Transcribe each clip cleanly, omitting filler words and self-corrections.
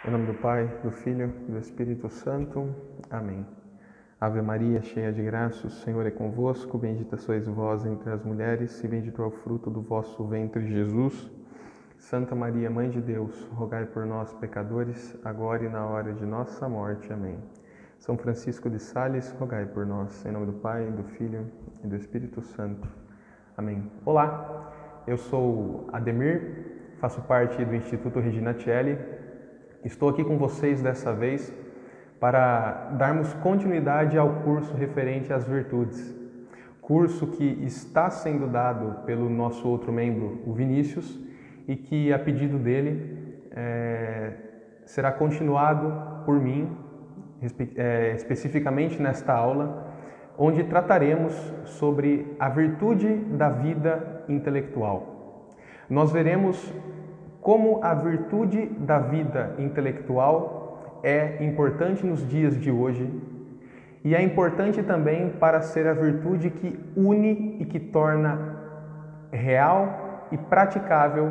Em nome do Pai, do Filho e do Espírito Santo. Amém. Ave Maria, cheia de graça, o Senhor é convosco. Bendita sois vós entre as mulheres, e bendito é o fruto do vosso ventre, Jesus. Santa Maria, Mãe de Deus, rogai por nós, pecadores, agora e na hora de nossa morte. Amém. São Francisco de Sales, rogai por nós. Em nome do Pai, do Filho e do Espírito Santo. Amém. Olá, eu sou Ademir, faço parte do Instituto Regina Coeli. Estou aqui com vocês dessa vez para darmos continuidade ao curso referente às virtudes. Curso que está sendo dado pelo nosso outro membro, o Vinícius, e que, a pedido dele, será continuado por mim, especificamente nesta aula, onde trataremos sobre a virtude da vida intelectual. Nós veremos como a virtude da vida intelectual é importante nos dias de hoje e é importante também para ser a virtude que une e que torna real e praticável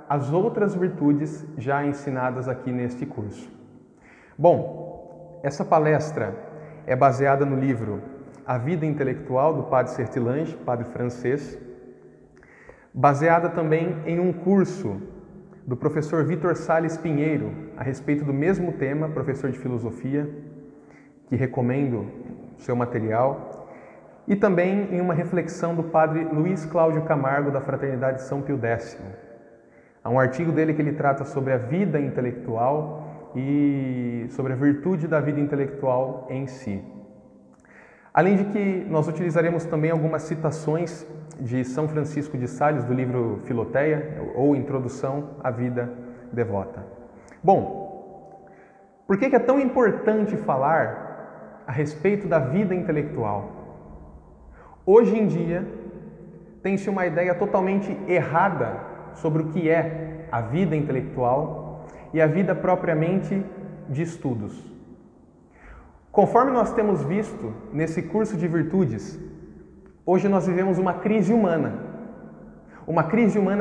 as outras virtudes já ensinadas aqui neste curso. Bom, essa palestra é baseada no livro A Vida Intelectual, do Padre Sertilange, padre francês, baseada também em um curso do professor Vitor Sales Pinheiro, a respeito do mesmo tema, professor de filosofia, que recomendo seu material, e também em uma reflexão do padre Luiz Cláudio Camargo, da Fraternidade São Pio X. Há um artigo dele que ele trata sobre a vida intelectual e sobre a virtude da vida intelectual em si. Além de que nós utilizaremos também algumas citações de São Francisco de Sales, do livro Filoteia, ou Introdução à Vida Devota. Bom, por que é tão importante falar a respeito da vida intelectual? Hoje em dia, tem-se uma ideia totalmente errada sobre o que é a vida intelectual e a vida propriamente de estudos. Conforme nós temos visto nesse curso de virtudes, hoje nós vivemos uma crise humana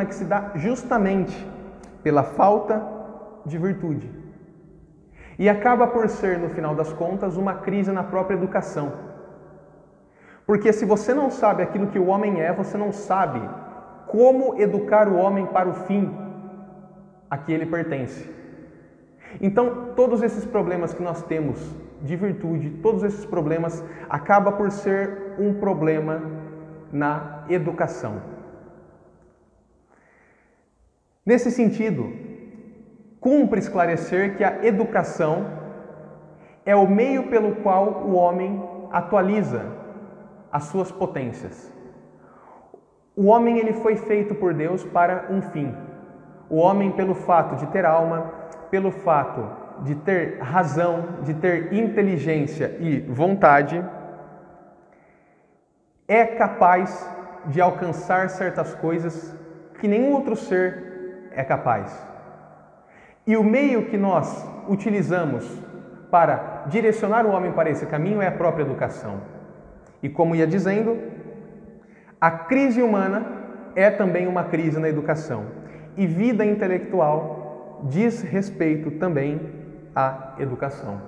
que se dá justamente pela falta de virtude. E acaba por ser, no final das contas, uma crise na própria educação. Porque se você não sabe aquilo que o homem é, você não sabe como educar o homem para o fim a que ele pertence. Então, todos esses problemas que nós temos de virtude, todos esses problemas acabam por ser um problema na educação. Nesse sentido, cumpre esclarecer que a educação é o meio pelo qual o homem atualiza as suas potências. O homem ele foi feito por Deus para um fim. O homem, pelo fato de ter alma, pelo fato de ter razão, de ter inteligência e vontade, é capaz de alcançar certas coisas que nenhum outro ser é capaz. E o meio que nós utilizamos para direcionar o homem para esse caminho é a própria educação. E como ia dizendo, a crise humana é também uma crise na educação. E vida intelectual diz respeito também à educação.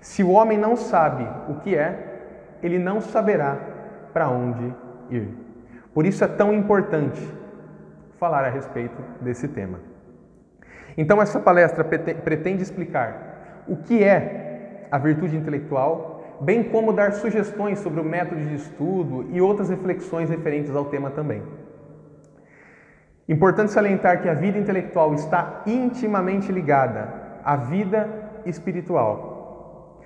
Se o homem não sabe o que é, ele não saberá para onde ir. Por isso é tão importante falar a respeito desse tema. Então essa palestra pretende explicar o que é a virtude intelectual, bem como dar sugestões sobre o método de estudo e outras reflexões referentes ao tema também. Importante salientar que a vida intelectual está intimamente ligada à vida espiritual.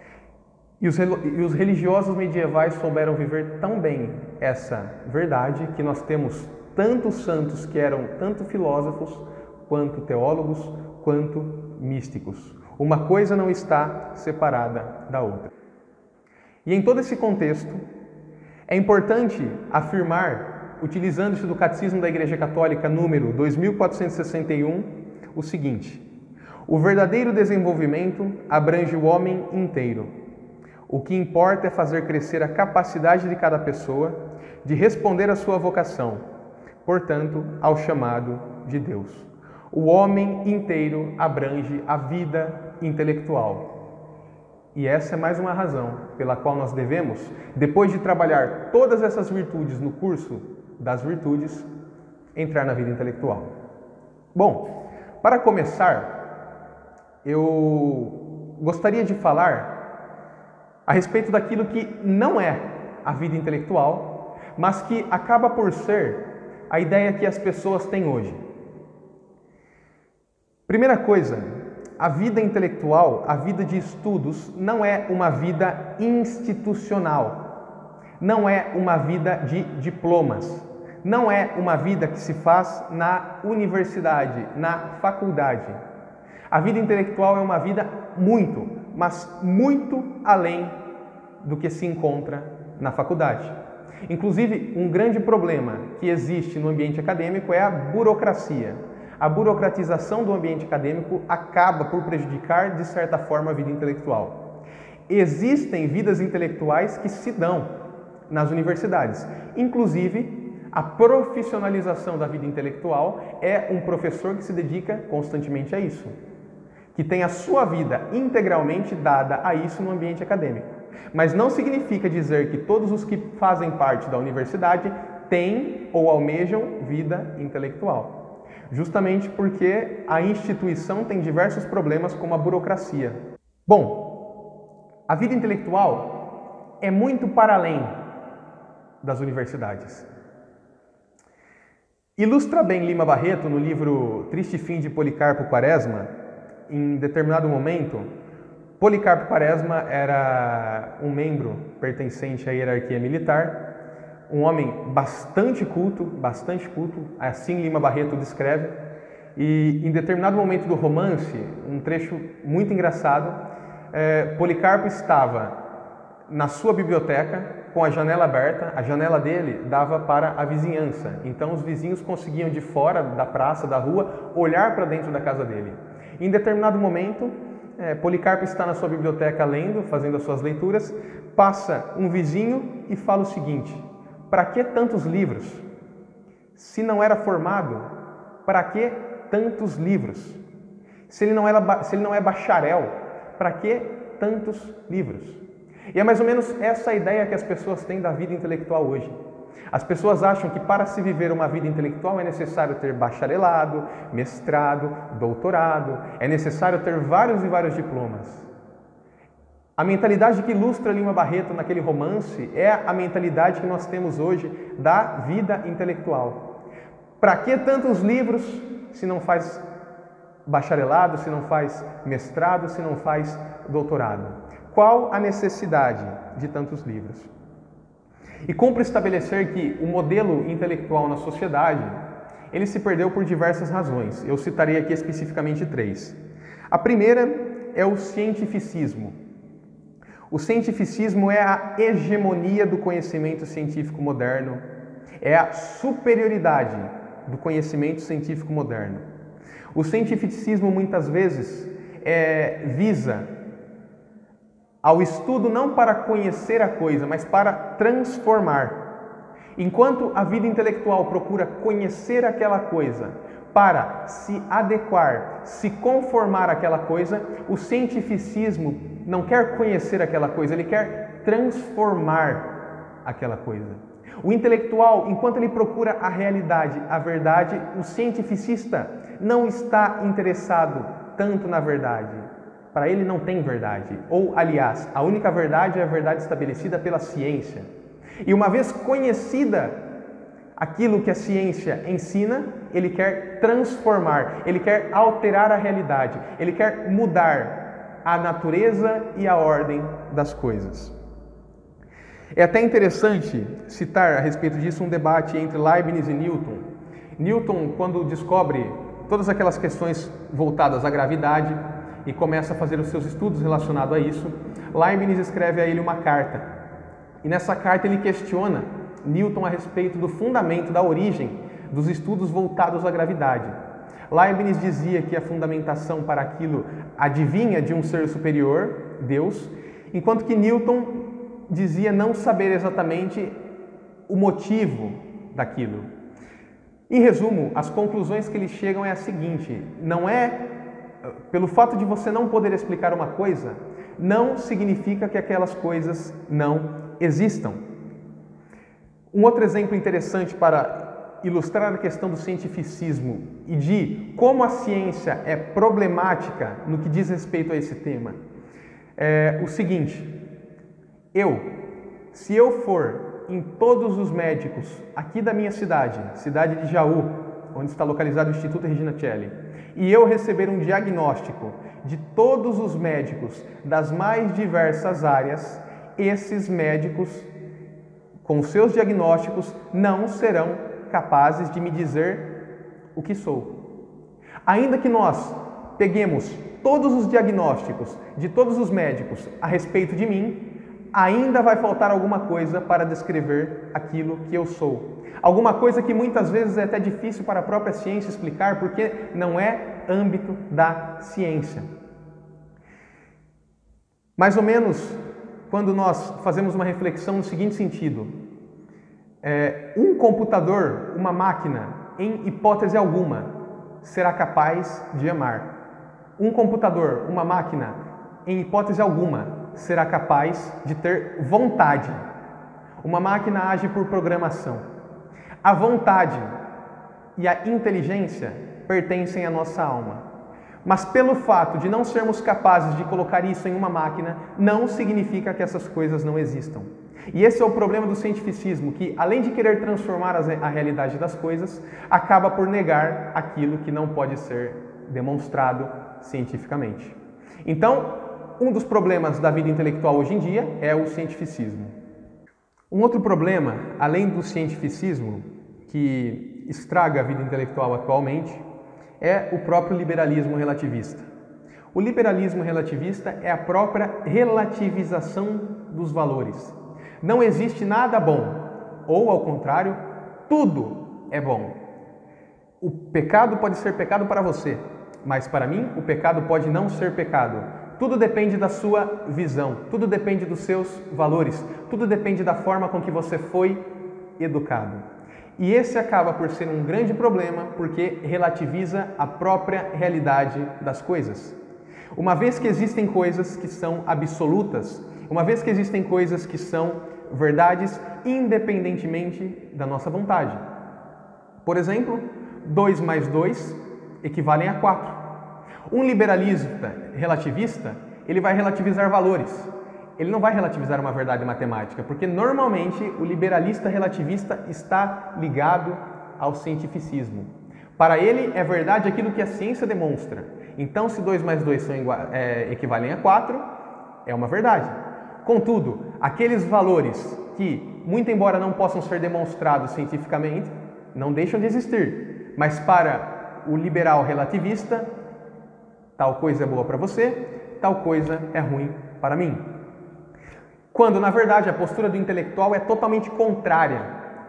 E os religiosos medievais souberam viver tão bem essa verdade que nós temos tantos santos que eram tanto filósofos, quanto teólogos, quanto místicos. Uma coisa não está separada da outra. E em todo esse contexto, é importante afirmar, utilizando-se do Catecismo da Igreja Católica, número 2461, o seguinte: o verdadeiro desenvolvimento abrange o homem inteiro. O que importa é fazer crescer a capacidade de cada pessoa de responder à sua vocação, portanto, ao chamado de Deus. O homem inteiro abrange a vida intelectual. E essa é mais uma razão pela qual nós devemos, depois de trabalhar todas essas virtudes no curso das virtudes, entrar na vida intelectual. Bom, para começar, eu gostaria de falar a respeito daquilo que não é a vida intelectual, mas que acaba por ser a ideia que as pessoas têm hoje. Primeira coisa, a vida intelectual, a vida de estudos, não é uma vida institucional, não é uma vida de diplomas, não é uma vida que se faz na universidade, na faculdade. A vida intelectual é uma vida muito, mas muito além do que se encontra na faculdade. Inclusive, um grande problema que existe no ambiente acadêmico é a burocracia. A burocratização do ambiente acadêmico acaba por prejudicar, de certa forma, a vida intelectual. Existem vidas intelectuais que se dão nas universidades. Inclusive, a profissionalização da vida intelectual é um professor que se dedica constantemente a isso, que tem a sua vida integralmente dada a isso no ambiente acadêmico. Mas não significa dizer que todos os que fazem parte da universidade têm ou almejam vida intelectual. Justamente porque a instituição tem diversos problemas, como a burocracia. Bom, a vida intelectual é muito para além das universidades. Ilustra bem Lima Barreto no livro Triste Fim de Policarpo Quaresma. Em determinado momento, Policarpo Quaresma era um membro pertencente à hierarquia militar, um homem bastante culto, assim Lima Barreto descreve, e em determinado momento do romance, um trecho muito engraçado, Policarpo estava na sua biblioteca com a janela aberta, a janela dele dava para a vizinhança, então os vizinhos conseguiam de fora da praça, da rua, olhar para dentro da casa dele. Em determinado momento, Policarpo está na sua biblioteca lendo, fazendo as suas leituras, passa um vizinho e fala o seguinte: para que tantos livros? Se não era formado, para que tantos livros? Se ele não é bacharel, para que tantos livros? E é mais ou menos essa a ideia que as pessoas têm da vida intelectual hoje. As pessoas acham que para se viver uma vida intelectual é necessário ter bacharelado, mestrado, doutorado, é necessário ter vários e vários diplomas. A mentalidade que ilustra Lima Barreto naquele romance é a mentalidade que nós temos hoje da vida intelectual. Para que tantos livros se não faz bacharelado, se não faz mestrado, se não faz doutorado? Qual a necessidade de tantos livros? E cumpre estabelecer que o modelo intelectual na sociedade, ele se perdeu por diversas razões. Eu citarei aqui especificamente 3. A primeira é o cientificismo. O cientificismo é a hegemonia do conhecimento científico moderno, é a superioridade do conhecimento científico moderno. O cientificismo muitas vezes visa ao estudo não para conhecer a coisa, mas para transformar. Enquanto a vida intelectual procura conhecer aquela coisa para se adequar, se conformar àquela coisa, o cientificismo não quer conhecer aquela coisa, ele quer transformar aquela coisa. O intelectual, enquanto ele procura a realidade, a verdade, o cientificista não está interessado tanto na verdade. Para ele não tem verdade. Ou, aliás, a única verdade é a verdade estabelecida pela ciência. E uma vez conhecida aquilo que a ciência ensina, ele quer transformar, ele quer alterar a realidade, ele quer mudar a natureza e a ordem das coisas. É até interessante citar a respeito disso um debate entre Leibniz e Newton. Newton, quando descobre todas aquelas questões voltadas à gravidade e começa a fazer os seus estudos relacionados a isso, Leibniz escreve a ele uma carta. E nessa carta ele questiona Newton a respeito do fundamento, da origem dos estudos voltados à gravidade. Leibniz dizia que a fundamentação para aquilo adivinha de um ser superior, Deus, enquanto que Newton dizia não saber exatamente o motivo daquilo. Em resumo, as conclusões que eles chegam é a seguinte: não é pelo fato de você não poder explicar uma coisa, não significa que aquelas coisas não existam. Um outro exemplo interessante para ilustrar a questão do cientificismo e de como a ciência é problemática no que diz respeito a esse tema é o seguinte: se eu for em todos os médicos aqui da minha cidade de Jaú, onde está localizado o Instituto Regina Coeli, e eu receber um diagnóstico de todos os médicos das mais diversas áreas, esses médicos, com seus diagnósticos, não serão capazes de me dizer o que sou. Ainda que nós peguemos todos os diagnósticos de todos os médicos a respeito de mim, ainda vai faltar alguma coisa para descrever aquilo que eu sou. Alguma coisa que muitas vezes é até difícil para a própria ciência explicar, porque não é âmbito da ciência. Mais ou menos quando nós fazemos uma reflexão no seguinte sentido: um computador, uma máquina, em hipótese alguma, será capaz de amar. Um computador, uma máquina, em hipótese alguma, será capaz de ter vontade. Uma máquina age por programação. A vontade e a inteligência pertencem à nossa alma. Mas pelo fato de não sermos capazes de colocar isso em uma máquina, não significa que essas coisas não existam. E esse é o problema do cientificismo, que além de querer transformar a realidade das coisas, acaba por negar aquilo que não pode ser demonstrado cientificamente. Então, um dos problemas da vida intelectual hoje em dia é o cientificismo. Um outro problema, além do cientificismo, que estraga a vida intelectual atualmente, é o próprio liberalismo relativista. O liberalismo relativista é a própria relativização dos valores. Não existe nada bom, ou ao contrário, tudo é bom. O pecado pode ser pecado para você, mas para mim o pecado pode não ser pecado. Tudo depende da sua visão, tudo depende dos seus valores, tudo depende da forma com que você foi educado. E esse acaba por ser um grande problema porque relativiza a própria realidade das coisas. Uma vez que existem coisas que são absolutas, uma vez que existem coisas que são verdades independentemente da nossa vontade. Por exemplo, 2 mais 2 equivalem a 4. Um liberalista relativista, ele vai relativizar valores. Ele não vai relativizar uma verdade matemática, porque normalmente o liberalista relativista está ligado ao cientificismo. Para ele é verdade aquilo que a ciência demonstra. Então, se 2 mais 2 equivalem a 4, é uma verdade. Contudo, aqueles valores que, muito embora não possam ser demonstrados cientificamente, não deixam de existir. Mas para o liberal relativista, tal coisa é boa para você, tal coisa é ruim para mim. Quando, na verdade, a postura do intelectual é totalmente contrária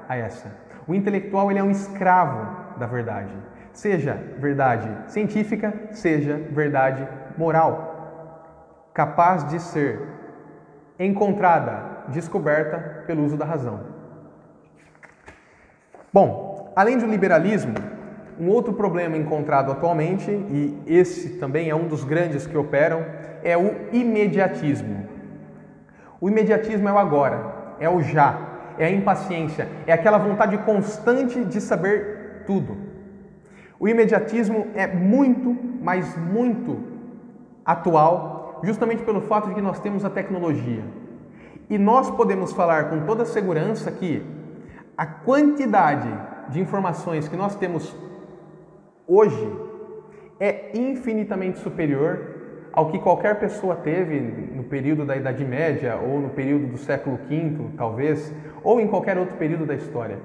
a essa. O intelectual ele é um escravo da verdade. Seja verdade científica, seja verdade moral. Capaz de ser encontrada, descoberta pelo uso da razão. Bom, além do liberalismo, um outro problema encontrado atualmente, e esse também é um dos grandes que operam, é o imediatismo. O imediatismo é o agora, é o já, é a impaciência, é aquela vontade constante de saber tudo. O imediatismo é muito, mas muito atual, justamente pelo fato de que nós temos a tecnologia. E nós podemos falar com toda segurança que a quantidade de informações que nós temos hoje é infinitamente superior ao que qualquer pessoa teve no período da Idade Média ou no período do século V, talvez, ou em qualquer outro período da história.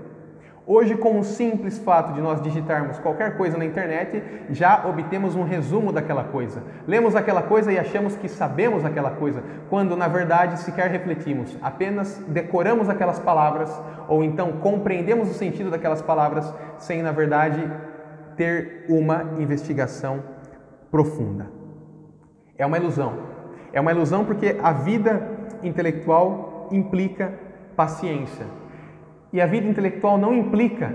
Hoje, com o simples fato de nós digitarmos qualquer coisa na internet, já obtemos um resumo daquela coisa. Lemos aquela coisa e achamos que sabemos aquela coisa, quando na verdade sequer refletimos, apenas decoramos aquelas palavras ou então compreendemos o sentido daquelas palavras sem, na verdade, ter uma investigação profunda. É uma ilusão. É uma ilusão porque a vida intelectual implica paciência. E a vida intelectual não implica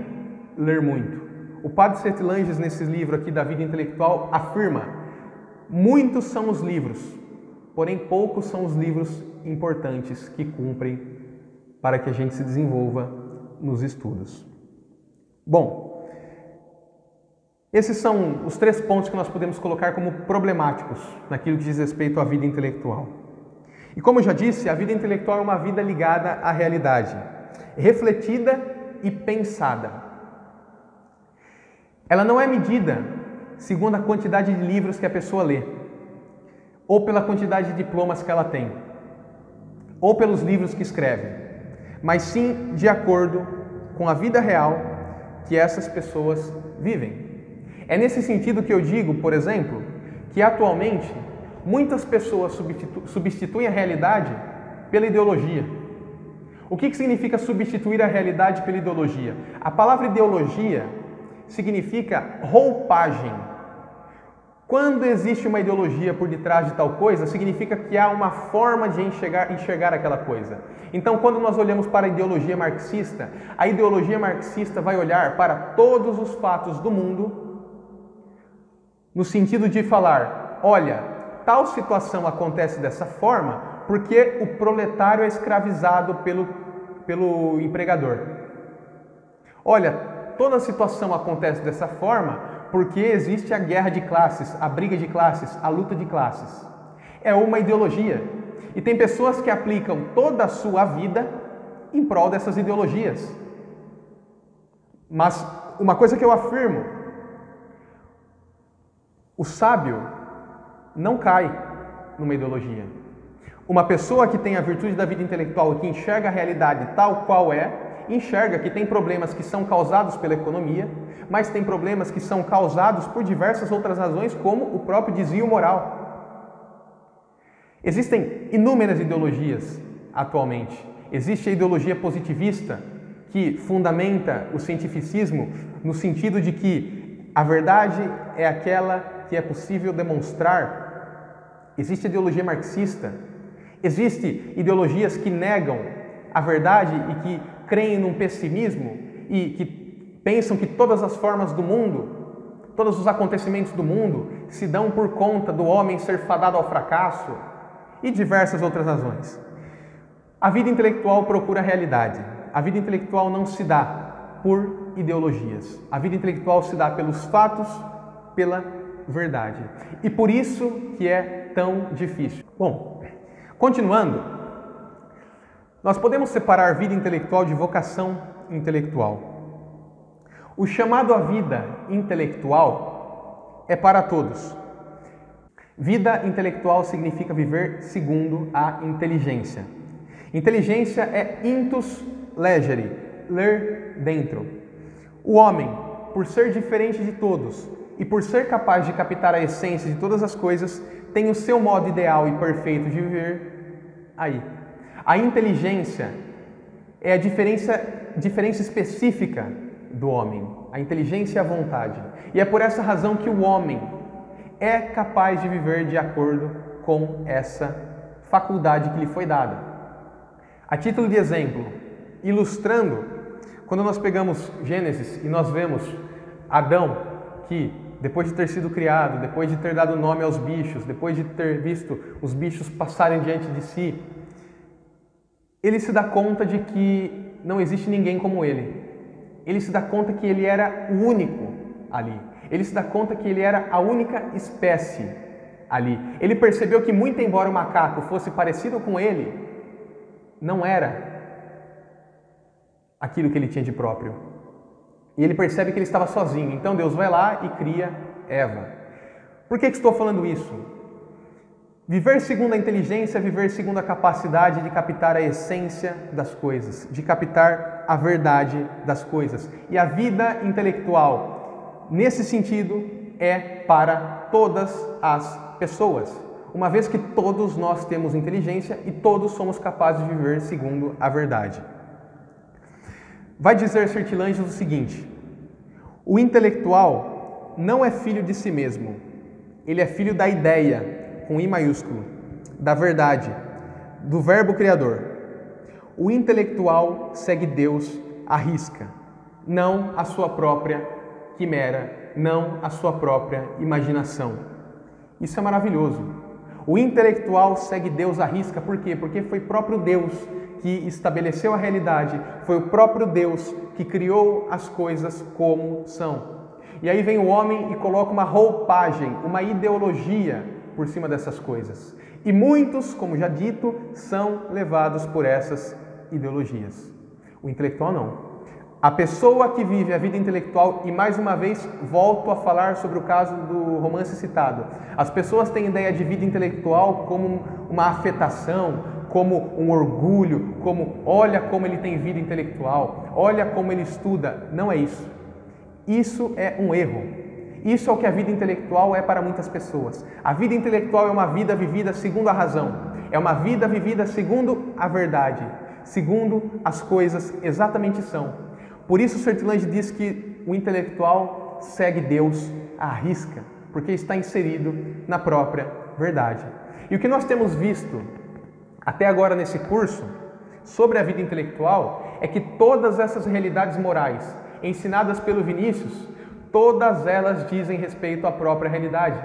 ler muito. O padre Sertilanges, nesse livro aqui da vida intelectual, afirma: muitos são os livros, porém poucos são os livros importantes que cumprem para que a gente se desenvolva nos estudos. Bom, esses são os 3 pontos que nós podemos colocar como problemáticos naquilo que diz respeito à vida intelectual. E como eu já disse, a vida intelectual é uma vida ligada à realidade, refletida e pensada. Ela não é medida segundo a quantidade de livros que a pessoa lê, ou pela quantidade de diplomas que ela tem, ou pelos livros que escreve, mas sim de acordo com a vida real que essas pessoas vivem. É nesse sentido que eu digo, por exemplo, que atualmente muitas pessoas substituem a realidade pela ideologia. O que significa substituir a realidade pela ideologia? A palavra ideologia significa roupagem. Quando existe uma ideologia por detrás de tal coisa, significa que há uma forma de enxergar aquela coisa. Então, quando nós olhamos para a ideologia marxista vai olhar para todos os fatos do mundo no sentido de falar: olha, tal situação acontece dessa forma porque o proletário é escravizado pelo empregador. Olha, toda situação acontece dessa forma porque existe a guerra de classes, a briga de classes, a luta de classes. É uma ideologia. E tem pessoas que aplicam toda a sua vida em prol dessas ideologias. Mas uma coisa que eu afirmo: o sábio não cai numa ideologia. Uma pessoa que tem a virtude da vida intelectual e que enxerga a realidade tal qual é, enxerga que tem problemas que são causados pela economia, mas tem problemas que são causados por diversas outras razões, como o próprio desvio moral. Existem inúmeras ideologias atualmente. Existe a ideologia positivista, que fundamenta o cientificismo no sentido de que a verdade é aquela que é possível demonstrar. Existe a ideologia marxista. Existem ideologias que negam a verdade e que creem num pessimismo e que pensam que todas as formas do mundo, todos os acontecimentos do mundo se dão por conta do homem ser fadado ao fracasso e diversas outras razões. A vida intelectual procura a realidade. A vida intelectual não se dá por ideologias. A vida intelectual se dá pelos fatos, pela verdade. E por isso que é tão difícil. Bom, continuando, nós podemos separar vida intelectual de vocação intelectual. O chamado à vida intelectual é para todos. Vida intelectual significa viver segundo a inteligência. Inteligência é intus legere, ler dentro. O homem, por ser diferente de todos e por ser capaz de captar a essência de todas as coisas, tem o seu modo ideal e perfeito de viver aí. A inteligência é a diferença específica do homem. A inteligência é a vontade. E é por essa razão que o homem é capaz de viver de acordo com essa faculdade que lhe foi dada. A título de exemplo, ilustrando, quando nós pegamos Gênesis e nós vemos Adão, que depois de ter sido criado, depois de ter dado nome aos bichos, depois de ter visto os bichos passarem diante de si, ele se dá conta de que não existe ninguém como ele. Ele se dá conta que ele era o único ali. Ele se dá conta que ele era a única espécie ali. Ele percebeu que, muito embora o macaco fosse parecido com ele, não era aquilo que ele tinha de próprio. E ele percebe que ele estava sozinho. Então Deus vai lá e cria Eva. Por que estou falando isso? Viver segundo a inteligência é viver segundo a capacidade de captar a essência das coisas, de captar a verdade das coisas. E a vida intelectual, nesse sentido, é para todas as pessoas, uma vez que todos nós temos inteligência e todos somos capazes de viver segundo a verdade. Vai dizer Sertilanges o seguinte: o intelectual não é filho de si mesmo, ele é filho da ideia, com I maiúsculo, da verdade, do verbo criador. O intelectual segue Deus à risca, não a sua própria quimera, não a sua própria imaginação. Isso é maravilhoso. O intelectual segue Deus à risca, por quê? Porque foi próprio Deus que estabeleceu a realidade, foi o próprio Deus que criou as coisas como são. E aí vem o homem e coloca uma roupagem, uma ideologia por cima dessas coisas. E muitos, como já dito, são levados por essas ideologias. O intelectual não. A pessoa que vive a vida intelectual, e mais uma vez volto a falar sobre o caso do romance citado. As pessoas têm ideia de vida intelectual como uma afetação, como um orgulho, como olha como ele tem vida intelectual, olha como ele estuda. Não é isso. Isso é um erro. Isso é o que a vida intelectual é para muitas pessoas. A vida intelectual é uma vida vivida segundo a razão. É uma vida vivida segundo a verdade, segundo as coisas exatamente são. Por isso, Sertilange diz que o intelectual segue Deus à risca, porque está inserido na própria verdade. E o que nós temos visto até agora nesse curso sobre a vida intelectual é que todas essas realidades morais ensinadas pelo Vinícius, todas elas dizem respeito à própria realidade.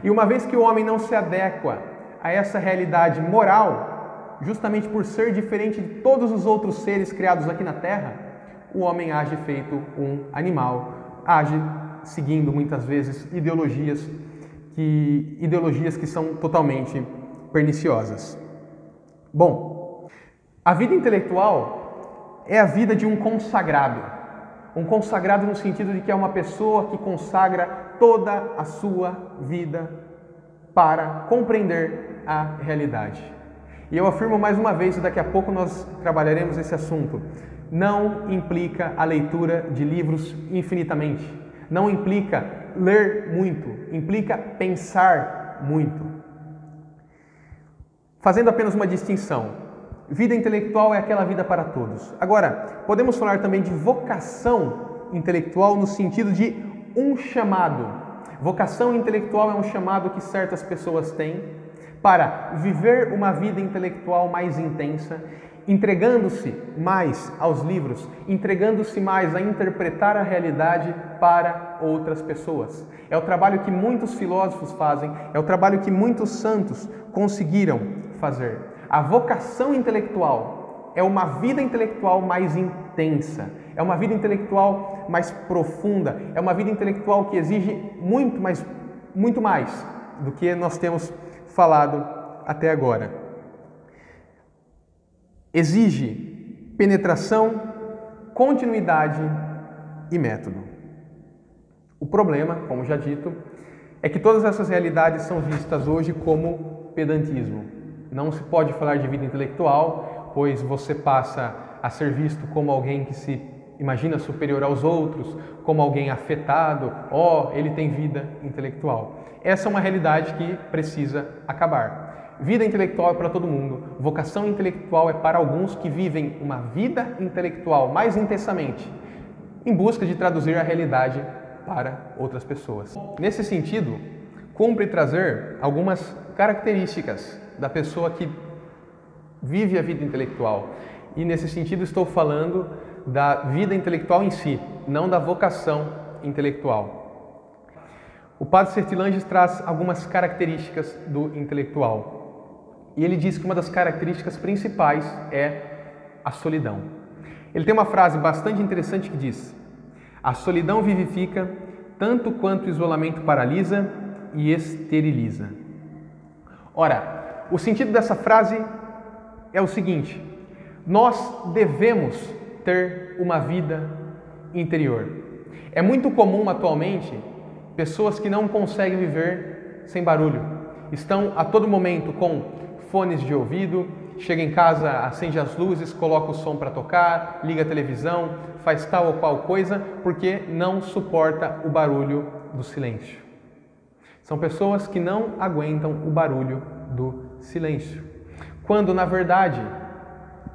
E uma vez que o homem não se adequa a essa realidade moral, justamente por ser diferente de todos os outros seres criados aqui na Terra, o homem age feito um animal, age seguindo muitas vezes ideologias que são totalmente perniciosas. Bom, a vida intelectual é a vida de um consagrado no sentido de que é uma pessoa que consagra toda a sua vida para compreender a realidade. E eu afirmo mais uma vez, e daqui a pouco nós trabalharemos esse assunto, não implica a leitura de livros infinitamente, não implica ler muito, implica pensar muito. Fazendo apenas uma distinção, vida intelectual é aquela vida para todos. Agora, podemos falar também de vocação intelectual no sentido de um chamado. Vocação intelectual é um chamado que certas pessoas têm para viver uma vida intelectual mais intensa, entregando-se mais aos livros, entregando-se mais a interpretar a realidade para outras pessoas. É o trabalho que muitos filósofos fazem, é o trabalho que muitos santos conseguiram fazer. A vocação intelectual é uma vida intelectual mais intensa, é uma vida intelectual mais profunda, é uma vida intelectual que exige muito mais do que nós temos falado até agora. Exige penetração, continuidade e método. O problema, como já dito, é que todas essas realidades são vistas hoje como pedantismo. Não se pode falar de vida intelectual, pois você passa a ser visto como alguém que se imagina superior aos outros, como alguém afetado, ele tem vida intelectual. Essa é uma realidade que precisa acabar. Vida intelectual é para todo mundo, vocação intelectual é para alguns que vivem uma vida intelectual mais intensamente, em busca de traduzir a realidade para outras pessoas. Nesse sentido, cumpre trazer algumas características da pessoa que vive a vida intelectual. E nesse sentido estou falando da vida intelectual em si, não da vocação intelectual. O padre Sertilange traz algumas características do intelectual. E ele diz que uma das características principais é a solidão. Ele tem uma frase bastante interessante que diz: a solidão vivifica tanto quanto o isolamento paralisa e esteriliza. Ora, o sentido dessa frase é o seguinte: nós devemos ter uma vida interior. É muito comum atualmente pessoas que não conseguem viver sem barulho. Estão a todo momento com fones de ouvido, chega em casa, acende as luzes, coloca o som para tocar, liga a televisão, faz tal ou qual coisa, porque não suporta o barulho do silêncio. São pessoas que não aguentam o barulho do silêncio. Quando, na verdade,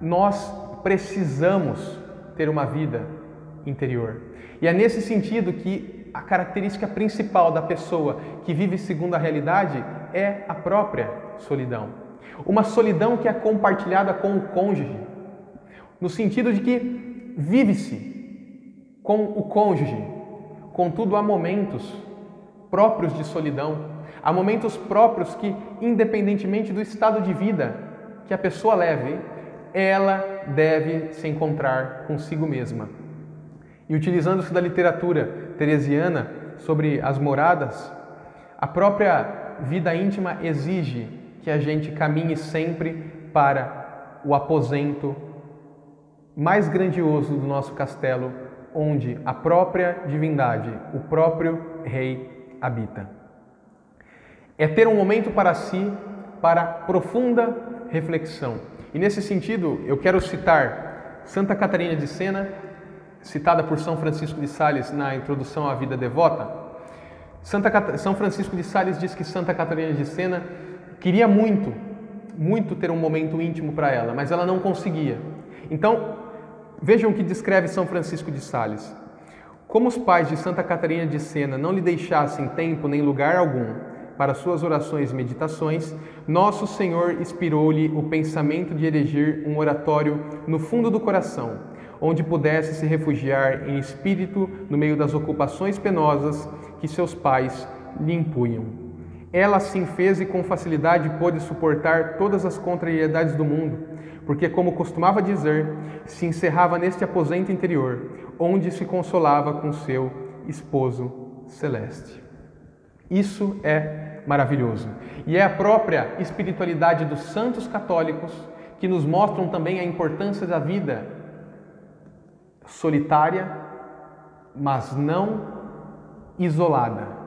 nós precisamos ter uma vida interior. E é nesse sentido que a característica principal da pessoa que vive segundo a realidade é a própria solidão. Uma solidão que é compartilhada com o cônjuge, no sentido de que vive-se com o cônjuge, Contudo, há momentos próprios de solidão, há momentos próprios que, independentemente do estado de vida que a pessoa leve, ela deve se encontrar consigo mesma. E utilizando-se da literatura teresiana sobre as moradas, a própria vida íntima exige que a gente caminhe sempre para o aposento mais grandioso do nosso castelo, onde a própria divindade, o próprio rei habita. É ter um momento para si, para profunda reflexão. E nesse sentido, eu quero citar Santa Catarina de Sena, citada por São Francisco de Sales na introdução à vida devota. São Francisco de Sales diz que Santa Catarina de Sena queria muito ter um momento íntimo para ela, mas ela não conseguia. Então, vejam o que descreve São Francisco de Sales. Como os pais de Santa Catarina de Sena não lhe deixassem tempo nem lugar algum para suas orações e meditações, Nosso Senhor inspirou-lhe o pensamento de erigir um oratório no fundo do coração, onde pudesse se refugiar em espírito no meio das ocupações penosas que seus pais lhe impunham. Ela assim fez e com facilidade pôde suportar todas as contrariedades do mundo, porque, como costumava dizer, se encerrava neste aposento interior, onde se consolava com seu esposo celeste. Isso é maravilhoso. E é a própria espiritualidade dos santos católicos que nos mostram também a importância da vida solitária, mas não isolada.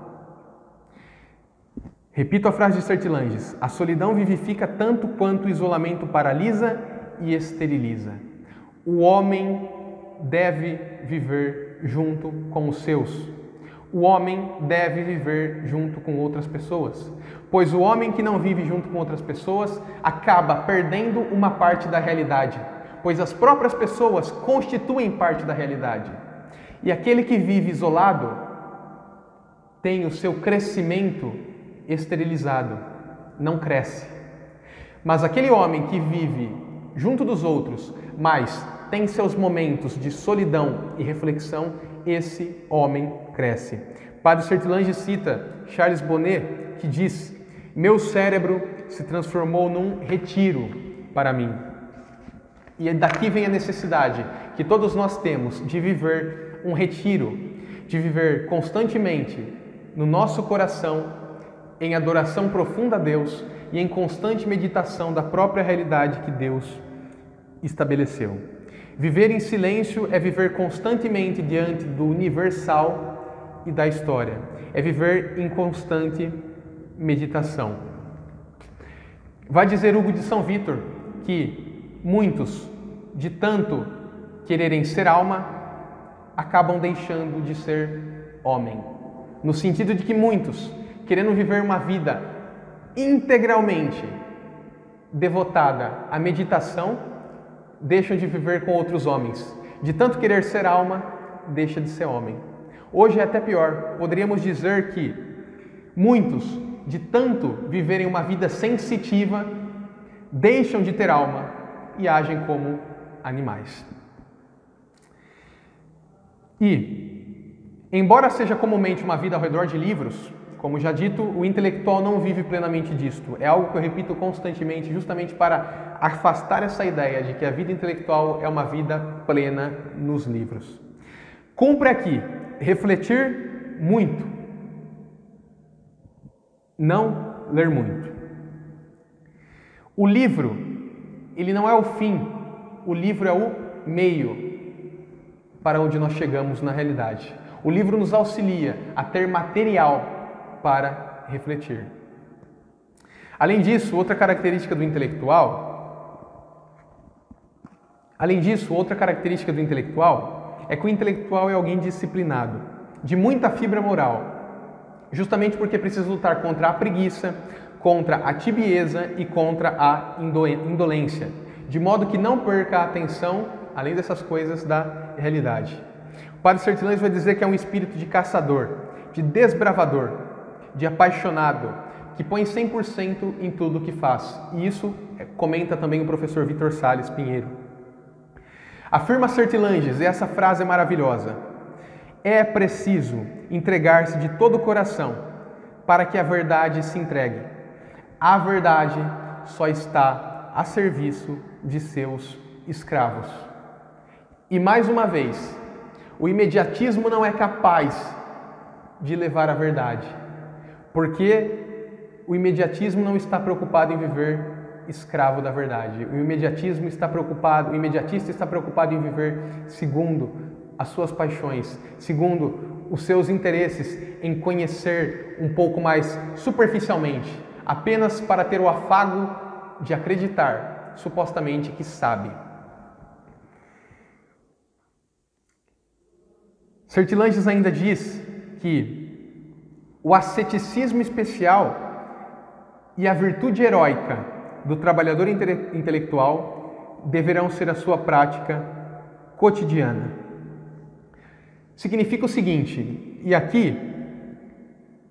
Repito a frase de Sertilanges: a solidão vivifica tanto quanto o isolamento paralisa e esteriliza. O homem deve viver junto com os seus. O homem deve viver junto com outras pessoas, pois o homem que não vive junto com outras pessoas acaba perdendo uma parte da realidade, pois as próprias pessoas constituem parte da realidade. E aquele que vive isolado tem o seu crescimento esterilizado, não cresce. Mas aquele homem que vive junto dos outros, mas tem seus momentos de solidão e reflexão, esse homem cresce. Padre Sertilanges cita Charles Bonnet, que diz: meu cérebro se transformou num retiro para mim. E daqui vem a necessidade que todos nós temos de viver um retiro, de viver constantemente no nosso coração, em adoração profunda a Deus e em constante meditação da própria realidade que Deus estabeleceu. Viver em silêncio é viver constantemente diante do universal e da história. É viver em constante meditação. Vai dizer Hugo de São Vítor que muitos, de tanto quererem ser alma, acabam deixando de ser homem. No sentido de que muitos, querendo viver uma vida integralmente devotada à meditação, deixam de viver com outros homens. De tanto querer ser alma, deixa de ser homem. Hoje é até pior. Poderíamos dizer que muitos, de tanto viverem uma vida sensitiva, deixam de ter alma e agem como animais. E, embora seja comumente uma vida ao redor de livros, como já dito, o intelectual não vive plenamente disto. É algo que eu repito constantemente, justamente para afastar essa ideia de que a vida intelectual é uma vida plena nos livros. Cumpre aqui refletir muito, não ler muito. O livro, ele não é o fim, o livro é o meio para onde nós chegamos na realidade. O livro nos auxilia a ter material para refletir. Além disso, outra característica do intelectual é que o intelectual é alguém disciplinado, de muita fibra moral, justamente porque precisa lutar contra a preguiça, contra a tibieza e contra a indolência, de modo que não perca a atenção, além dessas coisas, da realidade. O Padre Sertilanges vai dizer que é um espírito de caçador, de desbravador, de apaixonado, que põe 100% em tudo o que faz. E isso comenta também o professor Vitor Sales Pinheiro. Afirma Sertilanges, e essa frase é maravilhosa: é preciso entregar-se de todo o coração para que a verdade se entregue. A verdade só está a serviço de seus escravos. E mais uma vez, o imediatismo não é capaz de levar a verdade, porque o imediatismo não está preocupado em viver escravo da verdade. O imediatista está preocupado em viver segundo as suas paixões, segundo os seus interesses, em conhecer um pouco mais superficialmente, apenas para ter o afago de acreditar, supostamente, que sabe. Sertilanges ainda diz que o asceticismo especial e a virtude heróica do trabalhador intelectual deverão ser a sua prática cotidiana. Significa o seguinte, e aqui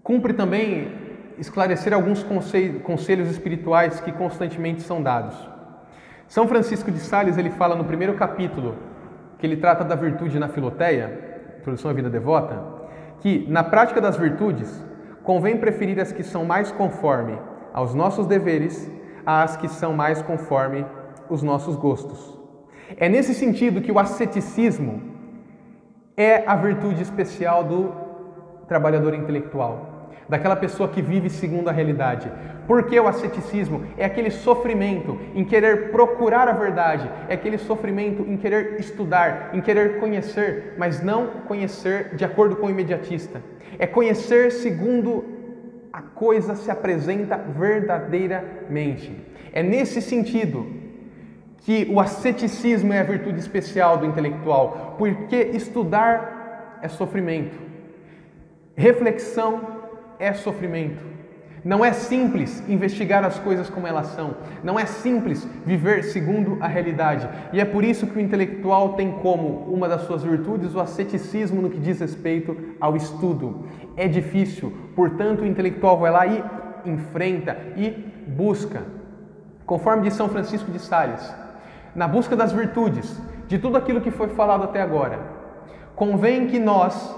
cumpre também esclarecer alguns conselhos espirituais que constantemente são dados. São Francisco de Sales, ele fala no primeiro capítulo, que ele trata da virtude na Filoteia, Introdução à Vida Devota, que na prática das virtudes convém preferir as que são mais conforme aos nossos deveres às que são mais conforme os nossos gostos. É nesse sentido que o asceticismo é a virtude especial do trabalhador intelectual, daquela pessoa que vive segundo a realidade. Porque o asceticismo é aquele sofrimento em querer procurar a verdade, é aquele sofrimento em querer estudar, em querer conhecer, mas não conhecer de acordo com o imediatista. É conhecer segundo a coisa se apresenta verdadeiramente. É nesse sentido que o asceticismo é a virtude especial do intelectual, porque estudar é sofrimento, reflexão é sofrimento. Não é simples investigar as coisas como elas são, não é simples viver segundo a realidade. E é por isso que o intelectual tem como uma das suas virtudes o asceticismo no que diz respeito ao estudo. É difícil, portanto o intelectual vai lá e enfrenta e busca. Conforme diz São Francisco de Sales, na busca das virtudes, de tudo aquilo que foi falado até agora, convém que nós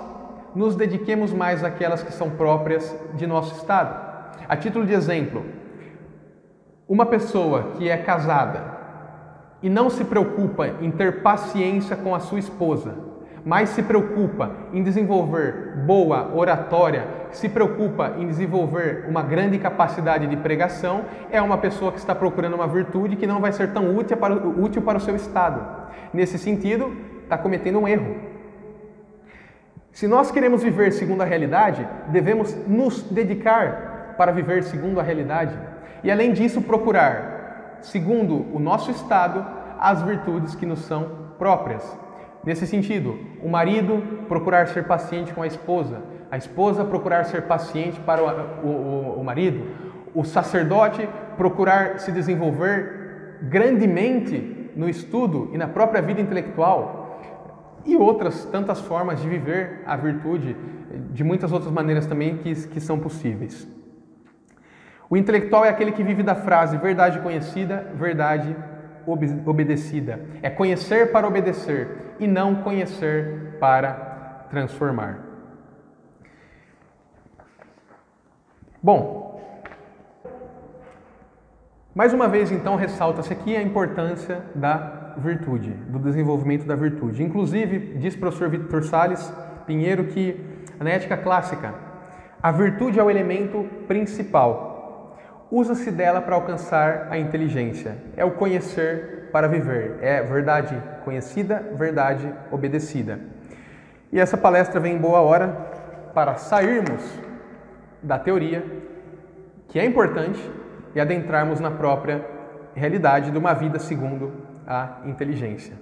nos dediquemos mais àquelas que são próprias de nosso estado. A título de exemplo, uma pessoa que é casada e não se preocupa em ter paciência com a sua esposa, mas se preocupa em desenvolver boa oratória, se preocupa em desenvolver uma grande capacidade de pregação, é uma pessoa que está procurando uma virtude que não vai ser tão útil para o seu estado. Nesse sentido, está cometendo um erro. Se nós queremos viver segundo a realidade, devemos nos dedicar para viver segundo a realidade e, além disso, procurar, segundo o nosso estado, as virtudes que nos são próprias. Nesse sentido, o marido procurar ser paciente com a esposa procurar ser paciente para o marido, o sacerdote procurar se desenvolver grandemente no estudo e na própria vida intelectual, e outras tantas formas de viver a virtude, de muitas outras maneiras também que são possíveis. O intelectual é aquele que vive da frase verdade conhecida, verdade obedecida. É conhecer para obedecer e não conhecer para transformar. Bom, mais uma vez então ressalta-se aqui a importância da virtude, do desenvolvimento da virtude. Inclusive, diz o professor Victor Sales Pinheiro que na ética clássica, a virtude é o elemento principal. Usa-se dela para alcançar a inteligência. É o conhecer para viver. É verdade conhecida, verdade obedecida. E essa palestra vem em boa hora para sairmos da teoria, que é importante, e adentrarmos na própria realidade de uma vida segundo a inteligência.